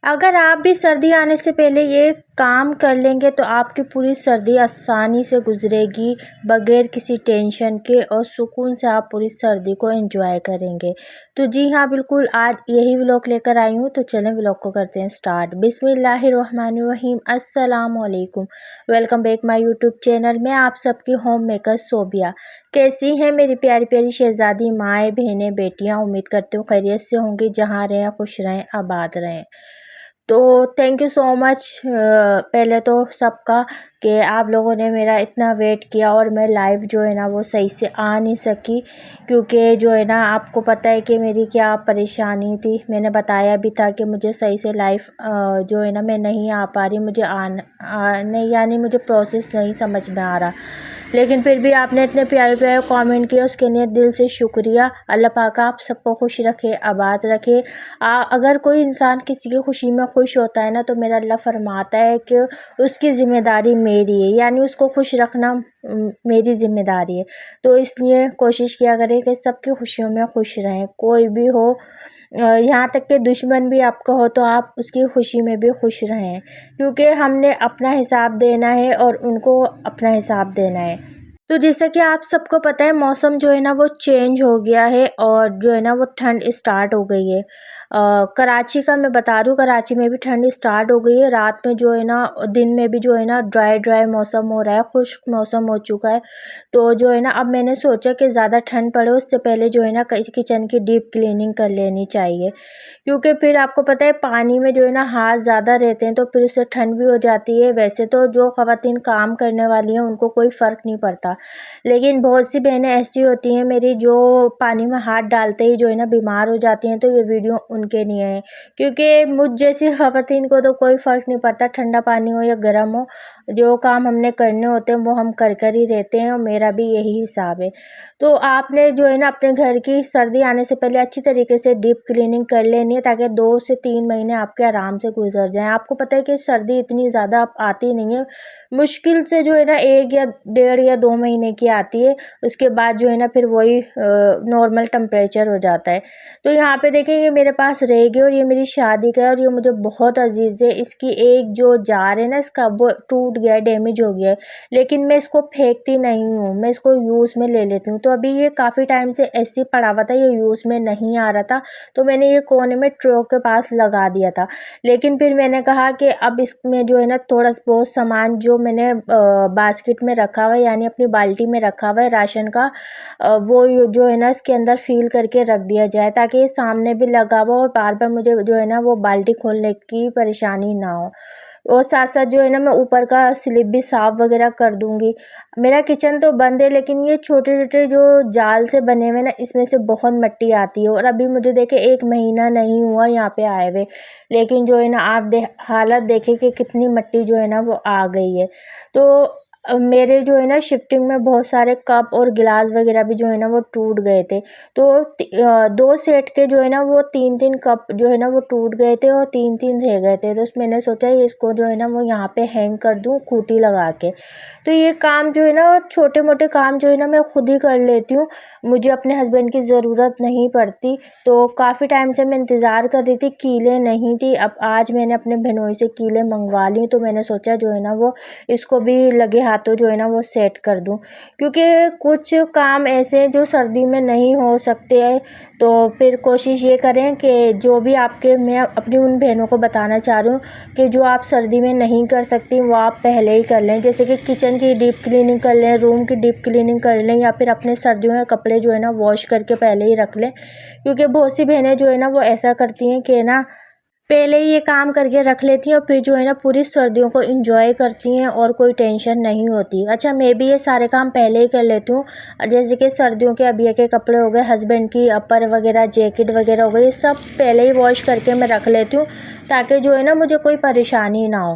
अगर आप भी सर्दी आने से पहले ये काम कर लेंगे तो आपकी पूरी सर्दी आसानी से गुजरेगी, बगैर किसी टेंशन के, और सुकून से आप पूरी सर्दी को एंजॉय करेंगे। तो जी हाँ, बिल्कुल आज यही व्लॉग लेकर आई हूँ। तो चलें व्लॉग को करते हैं स्टार्ट। बिस्मिल्लाहिर्रहमानिर्रहीम, अस्सलाम वालेकुम। Welcome back my YouTube channel में आप सबकी होम मेकर सोबिया। कैसी हैं मेरी प्यारी प्यारी शहजादी माएँ, बहनें, बेटियाँ? उम्मीद करती हूँ खैरियत से होंगी, जहाँ रहें खुश रहें, आबाद रहें। तो थैंक यू सो मच पहले तो सबका, कि आप लोगों ने मेरा इतना वेट किया। और मैं लाइव जो है ना वो सही से आ नहीं सकी, क्योंकि जो है ना आपको पता है कि मेरी क्या परेशानी थी। मैंने बताया भी था कि मुझे सही से लाइव जो है ना मैं नहीं आ पा रही, मुझे नहीं, यानी मुझे प्रोसेस नहीं समझ में आ रहा। लेकिन फिर भी आपने इतने प्यारे प्यारे कमेंट किए, उसके लिए दिल से शुक्रिया। अल्लाह पाक आप सबको खुश रखे, आबाद रखे। अगर कोई इंसान किसी की खुशी में खुश होता है ना, तो मेरा अल्लाह फरमाता है कि उसकी ज़िम्मेदारी मेरी है, यानी उसको खुश रखना मेरी ज़िम्मेदारी है। तो इसलिए कोशिश किया करें कि सबकी खुशियों में खुश रहें, कोई भी हो। यहाँ तक कि दुश्मन भी आपका हो तो आप उसकी खुशी में भी खुश रहें, क्योंकि हमने अपना हिसाब देना है और उनको अपना हिसाब देना है। तो जैसा कि आप सबको पता है, मौसम जो है ना वो चेंज हो गया है, और जो है ना वो ठंड स्टार्ट हो गई है। कराची का मैं बता रही हूँ, कराची में भी ठंड स्टार्ट हो गई है। रात में जो है ना, दिन में भी जो है ना ड्राई ड्राई मौसम हो रहा है, खुश्क मौसम हो चुका है। तो जो है ना अब मैंने सोचा कि ज़्यादा ठंड पड़े उससे पहले जो है ना किचन की डीप क्लीनिंग कर लेनी चाहिए, क्योंकि फिर आपको पता है पानी में जो है ना हाथ ज़्यादा रहते हैं तो फिर उससे ठंड भी हो जाती है। वैसे तो जो ख़वातीन काम करने वाली हैं उनको कोई फ़र्क नहीं पड़ता, लेकिन बहुत सी बहनें ऐसी होती हैं मेरी, जो पानी में हाथ डालते ही जो है ना बीमार हो जाती हैं। तो ये वीडियो उनके लिए है, क्योंकि मुझ जैसी ख़वातीन को तो कोई फ़र्क नहीं पड़ता, ठंडा पानी हो या गर्म हो, जो काम हमने करने होते हैं वो हम कर कर ही रहते हैं, और मेरा भी यही हिसाब है। तो आपने जो है ना अपने घर की सर्दी आने से पहले अच्छी तरीके से डीप क्लीनिंग कर लेनी है, ताकि 2 से 3 महीने आपके आराम से गुजर जाएँ। आपको पता है कि सर्दी इतनी ज़्यादा आती नहीं है, मुश्किल से जो है ना 1 या 1.5 या 2 महीने की आती है। उसके बाद जो है ना फिर वही नॉर्मल टेम्परेचर हो जाता है। तो यहाँ पे देखिए, ये मेरे पास रहेगी और ये मेरी शादी का है, और ये मुझे बहुत अजीज़ है। इसकी एक जो जार है ना, इसका वो टूट गया है, डैमेज हो गया है, लेकिन मैं इसको फेंकती नहीं हूँ, मैं इसको यूज़ में ले लेती हूँ। तो अभी ये काफ़ी टाइम से ऐसे ही पड़ा हुआ था, ये यूज़ में नहीं आ रहा था, तो मैंने ये कोने में ट्रो के पास लगा दिया था। लेकिन फिर मैंने कहा कि अब इसमें जो है ना थोड़ा बहुत सामान जो मैंने बास्केट में रखा हुआ है, यानी अपनी बाल्टी में रखा हुआ है राशन का, वो जो है ना इसके अंदर फील करके रख दिया जाए, ताकि ये सामने भी लगा हुआ और बार बार मुझे जो है ना वो बाल्टी खोलने की परेशानी ना हो। और साथ साथ जो है ना मैं ऊपर का स्लिप भी साफ़ वगैरह कर दूँगी। मेरा किचन तो बंद है, लेकिन ये छोटे छोटे जो जाल से बने हुए ना, इसमें से बहुत मिट्टी आती है। और अभी मुझे देखे 1 महीना नहीं हुआ यहाँ पे आए हुए, लेकिन जो है ना आप हालत देखें कि कितनी मिट्टी जो है ना वो आ गई है। तो मेरे जो है ना शिफ्टिंग में बहुत सारे कप और गिलास वगैरह भी जो है ना वो टूट गए थे। तो 2 सेट के जो है ना वो 3-3 कप जो है ना वो टूट गए थे, और 3-3 रह गए थे। तो मैंने सोचा इसको जो है ना वो यहाँ पे हैंग कर दूँ खूंटी लगा के। तो ये काम जो है ना, छोटे मोटे काम जो है ना मैं खुद ही कर लेती हूँ, मुझे अपने हस्बैंड की ज़रूरत नहीं पड़ती। तो काफ़ी टाइम से मैं इंतज़ार कर रही थी, कीलें नहीं थी। अब आज मैंने अपने बहनोई से कीलें मंगवा ली, तो मैंने सोचा जो है ना वो इसको भी लगे हाथों जो है ना वो सेट कर दूँ, क्योंकि कुछ काम ऐसे हैं जो सर्दी में नहीं हो सकते हैं। तो फिर कोशिश ये करें कि जो भी मैं अपनी उन बहनों को बताना चाह रही हूँ कि जो आप सर्दी में नहीं कर सकती वो आप पहले ही कर लें। जैसे कि किचन की डीप क्लीनिंग कर लें, रूम की डीप क्लीनिंग कर लें, या फिर अपने सर्दियों के कपड़े जो है ना वॉश करके पहले ही रख लें। क्योंकि बहुत सी बहनें जो है ना वो ऐसा करती हैं कि ना पहले ही ये काम करके रख लेती हैं, और फिर जो है ना पूरी सर्दियों को एंजॉय करती हैं और कोई टेंशन नहीं होती। अच्छा, मैं भी ये सारे काम पहले ही कर लेती हूँ। जैसे कि सर्दियों के अभी के कपड़े हो गए, हस्बैंड की अपर वगैरह, जैकेट वगैरह हो गई, ये सब पहले ही वॉश करके मैं रख लेती हूँ, ताकि जो है ना मुझे कोई परेशानी ना हो।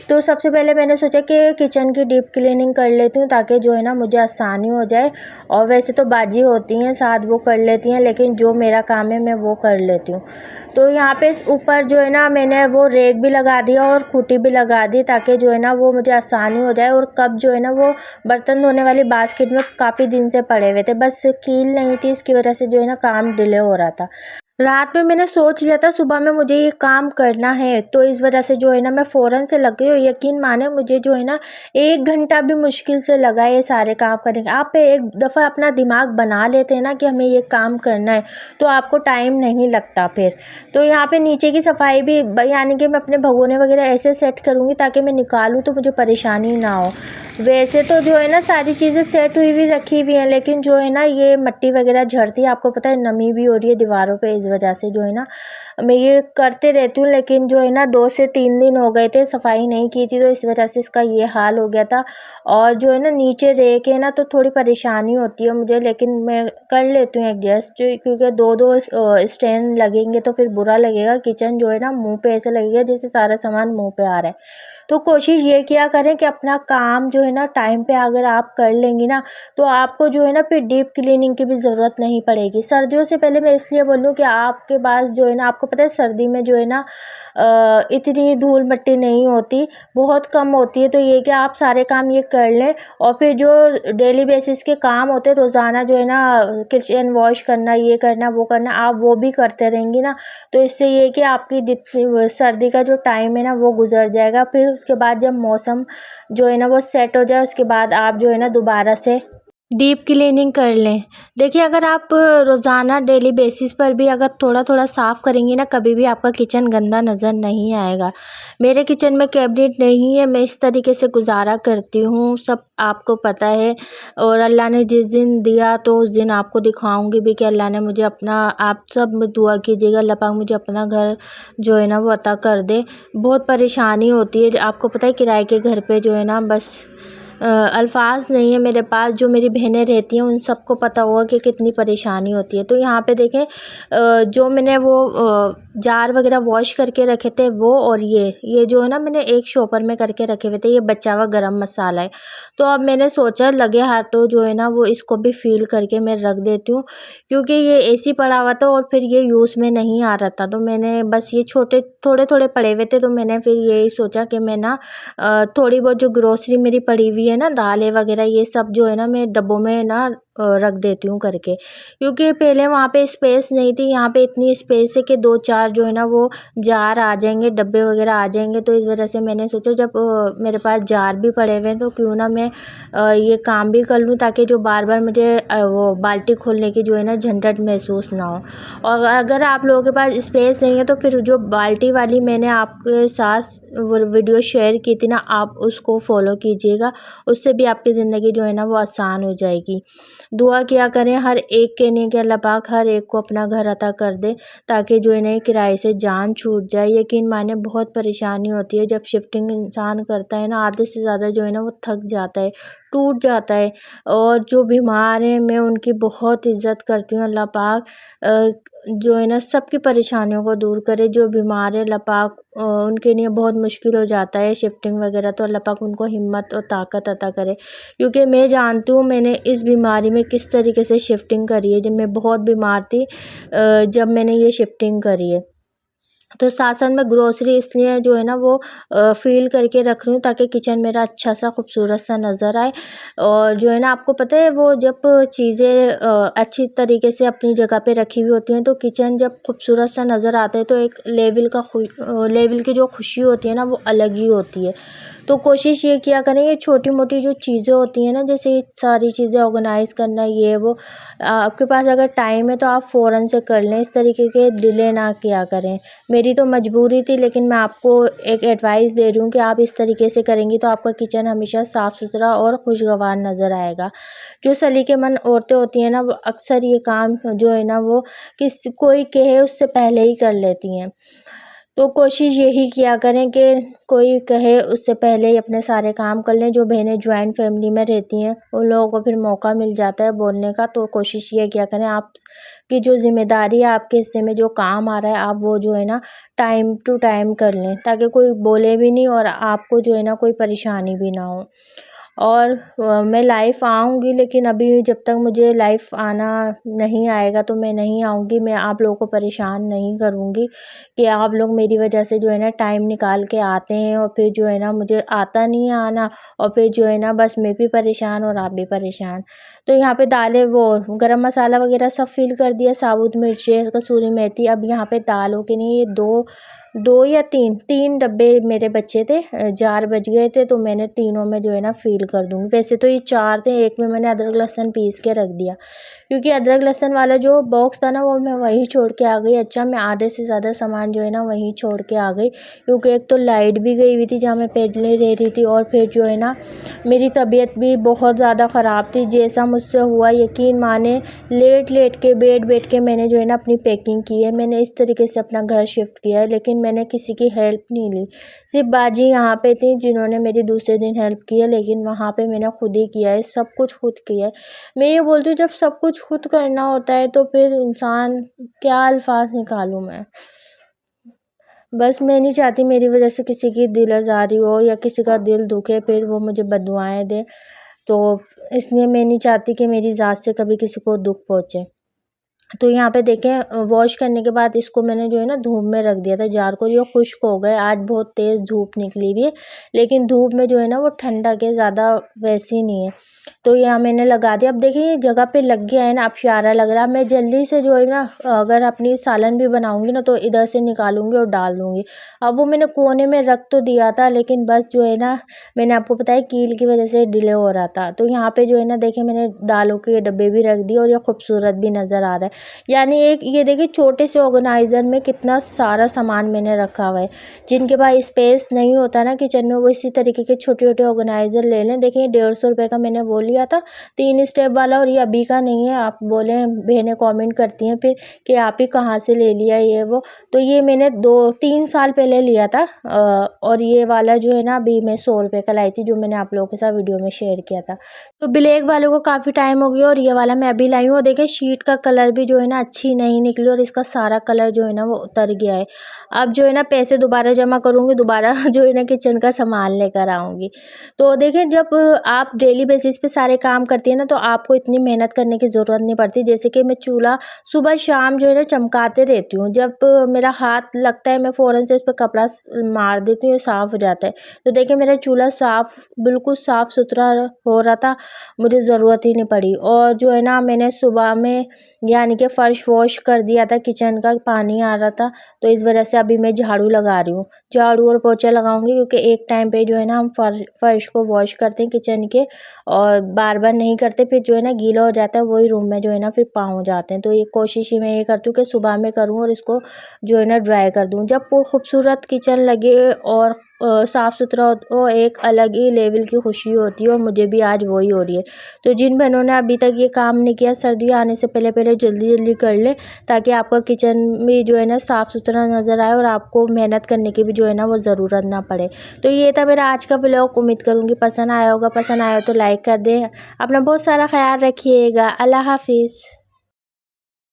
तो सबसे पहले मैंने सोचा कि किचन की डीप क्लीनिंग कर लेती हूँ, ताकि जो है ना मुझे आसानी हो जाए। और वैसे तो बाजी होती हैं साथ, वो कर लेती हैं, लेकिन जो मेरा काम है मैं वो कर लेती हूँ। तो यहाँ पे ऊपर जो है ना मैंने वो रेक भी लगा दिया और खूंटी भी लगा दी, ताकि जो है ना वो मुझे आसानी हो जाए। और कप जो है ना वो बर्तन धोने वाली बास्केट में काफ़ी दिन से पड़े हुए थे, बस कील नहीं थी, इसकी वजह से जो है ना काम डिले हो रहा था। रात में मैंने सोच लिया था सुबह में मुझे ये काम करना है, तो इस वजह से जो है ना मैं फ़ौरन से लग गई और यकीन माने मुझे जो है ना 1 घंटा भी मुश्किल से लगा ये सारे काम करने का। आप एक दफ़ा अपना दिमाग बना लेते हैं ना कि हमें ये काम करना है, तो आपको टाइम नहीं लगता फिर। तो यहाँ पे नीचे की सफाई भी यानी कि मैं अपने भगोने वगैरह ऐसे सेट करूँगी ताकि मैं निकालूँ तो मुझे परेशानी ना हो। वैसे तो जो है ना सारी चीज़ें सेट हुई हुई रखी हुई हैं, लेकिन जो है ना ये मिट्टी वगैरह झड़ती है, आपको पता है नमी भी हो रही है दीवारों पे, इस वजह से जो है ना मैं ये करते रहती हूँ। लेकिन जो है ना 2 से 3 दिन हो गए थे सफाई नहीं की थी, तो इस वजह से इसका ये हाल हो गया था। और जो है ना नीचे रह के ना तो थोड़ी परेशानी होती है मुझे, लेकिन मैं कर लेती हूँ एडजस्ट, क्योंकि 2-2 स्टैंड लगेंगे तो फिर बुरा लगेगा। किचन जो है ना मुँह पे ऐसा लगेगा जैसे सारा सामान मुँह पे आ रहा है। तो कोशिश ये किया करें कि अपना काम जो है ना टाइम पे अगर आप कर लेंगी ना, तो आपको जो है ना फिर डीप क्लीनिंग की भी ज़रूरत नहीं पड़ेगी। सर्दियों से पहले मैं इसलिए बोलूँ कि आपके पास जो है ना, आपको पता है सर्दी में जो है ना इतनी धूल मिट्टी नहीं होती, बहुत कम होती है। तो ये कि आप सारे काम ये कर लें और फिर जो डेली बेसिस के काम होते हैं रोज़ाना, जो है ना किचन वॉश करना, ये करना, वो करना, आप वो भी करते रहेंगी ना, तो इससे ये है कि आपकी जितनी सर्दी का जो टाइम है ना वो गुज़र जाएगा। फिर उसके बाद जब मौसम जो है ना वो सेट हो जाए, उसके बाद आप जो है ना दोबारा से डीप क्लीनिंग कर लें। देखिए, अगर आप रोज़ाना डेली बेसिस पर भी अगर थोड़ा-थोड़ा साफ़ करेंगी ना, कभी भी आपका किचन गंदा नज़र नहीं आएगा। मेरे किचन में कैबिनेट नहीं है, मैं इस तरीके से गुज़ारा करती हूँ, सब आपको पता है। और अल्लाह ने जिस दिन दिया तो उस दिन आपको दिखाऊँगी भी कि अल्लाह ने मुझे अपना, आप सब दुआ कीजिएगा अल्लाह पाक मुझे अपना घर जो है ना वो अता कर दे। बहुत परेशानी होती है, आपको पता है किराए के घर पे जो है ना बस अल्फाज नहीं है मेरे पास। जो मेरी बहनें रहती हैं उन सबको पता होगा कि कितनी परेशानी होती है। तो यहाँ पे देखें, जो मैंने वो जार वगैरह वॉश करके रखे थे वो, और ये जो है ना मैंने एक शॉपर में करके रखे हुए थे, ये बचा हुआ गरम मसाला है। तो अब मैंने सोचा लगे हाथों जो है ना वो इसको भी फील करके मैं रख देती हूँ, क्योंकि ये ऐसी पड़ा हुआ था और फिर ये यूज़ में नहीं आ रहा था। तो मैंने बस ये छोटे थोड़े-थोड़े पड़े हुए थे, तो मैंने फिर यही सोचा कि मैं ना थोड़ी बहुत जो ग्रोसरी मेरी पड़ी हुई है ना, दालें वगैरह, ये सब जो है ना मैं डब्बों में ना रख देती हूँ करके, क्योंकि पहले वहाँ पे स्पेस नहीं थी। यहाँ पे इतनी स्पेस है कि 2-4 जो है ना वो जार आ जाएंगे, डब्बे वगैरह आ जाएंगे। तो इस वजह से मैंने सोचा जब मेरे पास जार भी पड़े हुए हैं तो क्यों ना मैं ये काम भी कर लूँ, ताकि जो बार बार मुझे वो बाल्टी खोलने की जो है ना झंझट महसूस ना हो। और अगर आप लोगों के पास स्पेस नहीं है तो फिर जो बाल्टी वाली मैंने आपके साथ वो वीडियो शेयर की थी ना, आप उसको फॉलो कीजिएगा, उससे भी आपकी ज़िंदगी जो है ना वो आसान हो जाएगी। दुआ किया करें हर एक के लिए कि अल्लाह पाक हर एक को अपना घर अता कर दे, ताकि जो है ना किराए से जान छूट जाए। यकीन माने बहुत परेशानी होती है जब शिफ्टिंग इंसान करता है ना, आधे से ज़्यादा जो है ना वो थक जाता है, टूट जाता है। और जो बीमार हैं मैं उनकी बहुत इज़्ज़त करती हूँ। अल्लाह पाक जो है ना सबकी परेशानियों को दूर करे। जो बीमार है अल्लाह पाक उनके लिए बहुत मुश्किल हो जाता है शिफ्टिंग वगैरह, तो अल्लाह पाक उनको हिम्मत और ताकत अता करे। क्योंकि मैं जानती हूँ मैंने इस बीमारी में किस तरीके से शिफ्टिंग करी है। जब मैं बहुत बीमार थी, जब मैंने ये शिफ्टिंग करी है, तो साथ-साथ में ग्रोसरी इसलिए जो है ना वो फ़ील करके रख रही हूँ ताकि किचन मेरा अच्छा-सा खूबसूरत-सा नज़र आए। और जो है ना आपको पता है वो जब चीज़ें अच्छी तरीके से अपनी जगह पे रखी हुई होती हैं तो किचन जब खूबसूरत-सा नज़र आता है तो एक लेवल की जो खुशी होती है ना वो अलग ही होती है। तो कोशिश ये किया करें, ये छोटी-मोटी जो चीज़ें होती हैं ना, जैसे ये सारी चीज़ें ऑर्गेनाइज़ करना, ये वो, आपके पास अगर टाइम है तो आप फ़ौरन से कर लें, इस तरीके के डिले ना किया करें। मेरी तो मजबूरी थी, लेकिन मैं आपको एक एडवाइस दे रही हूँ कि आप इस तरीके से करेंगी तो आपका किचन हमेशा साफ़-सुथरा और खुशगवार नज़र आएगा। जो सलीकेमंद औरतें होती हैं ना, वो अक्सर ये काम जो है ना वो कोई कहे उससे पहले ही कर लेती हैं। तो कोशिश यही किया करें कि कोई कहे उससे पहले ही अपने सारे काम कर लें। जो बहनें जॉइंट फैमिली में रहती हैं उन लोगों को फिर मौका मिल जाता है बोलने का। तो कोशिश ये किया करें, आप की जो ज़िम्मेदारी है, आपके हिस्से में जो काम आ रहा है, आप वो जो है ना टाइम टू टाइम कर लें, ताकि कोई बोले भी नहीं और आपको जो है ना कोई परेशानी भी ना हो। और मैं लाइव आऊँगी, लेकिन अभी जब तक मुझे लाइव आना नहीं आएगा तो मैं नहीं आऊँगी। मैं आप लोगों को परेशान नहीं करूँगी कि आप लोग मेरी वजह से जो है ना टाइम निकाल के आते हैं और फिर जो है ना मुझे आता नहीं है आना, और फिर जो है ना बस मैं भी परेशान और आप भी परेशान। तो यहाँ पे दालें वो गरम मसाला वगैरह सब फिल कर दिया, साबुत मिर्चें, कसूरी मेथी। अब यहाँ पे दालों के लिए दो या तीन डब्बे मेरे बच्चे थे, 4 बज गए थे, तो मैंने तीनों में जो है ना फ़िल कर दूँगी। वैसे तो ये 4 थे, एक में मैंने अदरक लहसुन पीस के रख दिया, क्योंकि अदरक लहसुन वाला जो बॉक्स था ना वो मैं वहीं छोड़ के आ गई। अच्छा, मैं आधे से ज़्यादा सामान जो है ना वहीं छोड़ के आ गई, क्योंकि एक तो लाइट भी गई हुई थी जहाँ मैं पहले रह रही थी, और फिर जो है ना मेरी तबीयत भी बहुत ज़्यादा ख़राब थी। जैसा मुझसे हुआ, यकीन माने, लेट के बैठ के मैंने जो है ना अपनी पैकिंग की है। मैंने इस तरीके से अपना घर शिफ्ट किया है, लेकिन मैंने किसी की हेल्प नहीं ली। सिर्फ बाजी यहाँ पे थी जिन्होंने मेरी दूसरे दिन हेल्प की है, लेकिन वहाँ पे मैंने खुद ही किया है, सब कुछ खुद किया है। मैं ये बोलती हूँ, जब सब कुछ खुद करना होता है तो फिर इंसान, क्या अल्फाज निकालूँ मैं। बस मैं नहीं चाहती मेरी वजह से किसी की दिल आज़ारी हो या किसी का दिल दुखे, फिर वो मुझे बददुआएं दे। तो इसलिए मैं नहीं चाहती कि मेरी ज़ात से कभी किसी को दुख पहुँचे। तो यहाँ पे देखें, वॉश करने के बाद इसको मैंने जो है ना धूप में रख दिया था जार को, ये खुश्क हो गए। आज बहुत तेज़ धूप निकली हुई है, लेकिन धूप में जो है ना वो ठंडक है, ज़्यादा वैसी नहीं है। तो यहाँ मैंने लगा दिया। अब देखिए ये जगह पे लग गया है ना, अब प्यारा लग रहा है। मैं जल्दी से जो है ना, अगर अपनी सालन भी बनाऊँगी ना तो इधर से निकालूँगी और डाल दूँगी। अब वो मैंने कोने में रख तो दिया था, लेकिन बस जो है ना, मैंने आपको बताया कील की वजह से डिले हो रहा था। तो यहाँ पे जो है ना देखिए, मैंने दालों के डब्बे भी रख दिए और ये खूबसूरत भी नज़र आ रहा है। यानी एक ये देखिए छोटे से ऑर्गेनाइज़र में कितना सारा सामान मैंने रखा हुआ है। जिनके पास स्पेस नहीं होता ना किचन में, वो इसी तरीके के छोटे-छोटे ऑर्गेनाइज़र ले लें। देखिए 150 रुपए का मैंने वो लिया था, 3 स्टेप वाला, और ये अभी का नहीं है। आप बोले, बहनें कमेंट करती हैं फिर कि आप ही कहाँ से ले लिया ये वो। तो ये मैंने 2-3 साल पहले लिया था, और ये वाला जो है ना अभी मैं 100 रुपए का लाई थी, जो मैंने आप लोगों के साथ वीडियो में शेयर किया था। तो ब्लैक वाले को काफ़ी टाइम हो गया और ये वाला मैं अभी लाई हूँ। और देखिए शीट का कलर भी जो है ना अच्छी नहीं निकली, और इसका सारा कलर जो है ना वो उतर गया है। अब जो है ना पैसे दोबारा जमा करूँगी, दोबारा जो है ना किचन का सामान लेकर आऊँगी। तो देखिए, जब आप डेली बेसिस पे सारे काम करती हैं ना, तो आपको इतनी मेहनत करने की ज़रूरत नहीं पड़ती। जैसे कि मैं चूल्हा सुबह शाम जो है ना चमकाते रहती हूँ। जब मेरा हाथ लगता है, मैं फ़ौरन से उस पे कपड़ा मार देती हूँ, ये साफ़ हो जाता है। तो देखिए मेरा चूल्हा साफ़, बिल्कुल साफ़ सुथरा हो रहा था, मुझे ज़रूरत ही नहीं पड़ी। और जो है ना मैंने सुबह में यानी कि फ़र्श वॉश कर दिया था, किचन का पानी आ रहा था, तो इस वजह से अभी मैं झाड़ू लगा रही हूँ। झाड़ू और पोछा लगाऊंगी, क्योंकि एक टाइम पे जो है ना हम फ़र्श को वॉश करते हैं किचन के, और बार बार नहीं करते, फिर जो है ना गीला हो जाता है, वही रूम में जो है ना फिर पाँव जाते हैं। तो ये कोशिश ही मैं ये करती हूँ कि सुबह में करूँ और इसको जो है ना ड्राई कर दूँ। जब वो खूबसूरत किचन लगे और साफ़ सुथरा हो, तो एक अलग ही लेवल की खुशी होती है, और मुझे भी आज वही हो रही है। तो जिन बहनों ने अभी तक ये काम नहीं किया, सर्दियाँ आने से पहले पहले जल्दी जल्दी कर लें, ताकि आपका किचन में जो है ना साफ़ सुथरा नज़र आए और आपको मेहनत करने की भी जो है ना वो ज़रूरत ना पड़े। तो ये था मेरा आज का व्लॉग। उम्मीद करूँगी पसंद आया होगा। पसंद आया हो तो लाइक कर दें। अपना बहुत सारा ख्याल रखिएगा। अल्लाह हाफिज़।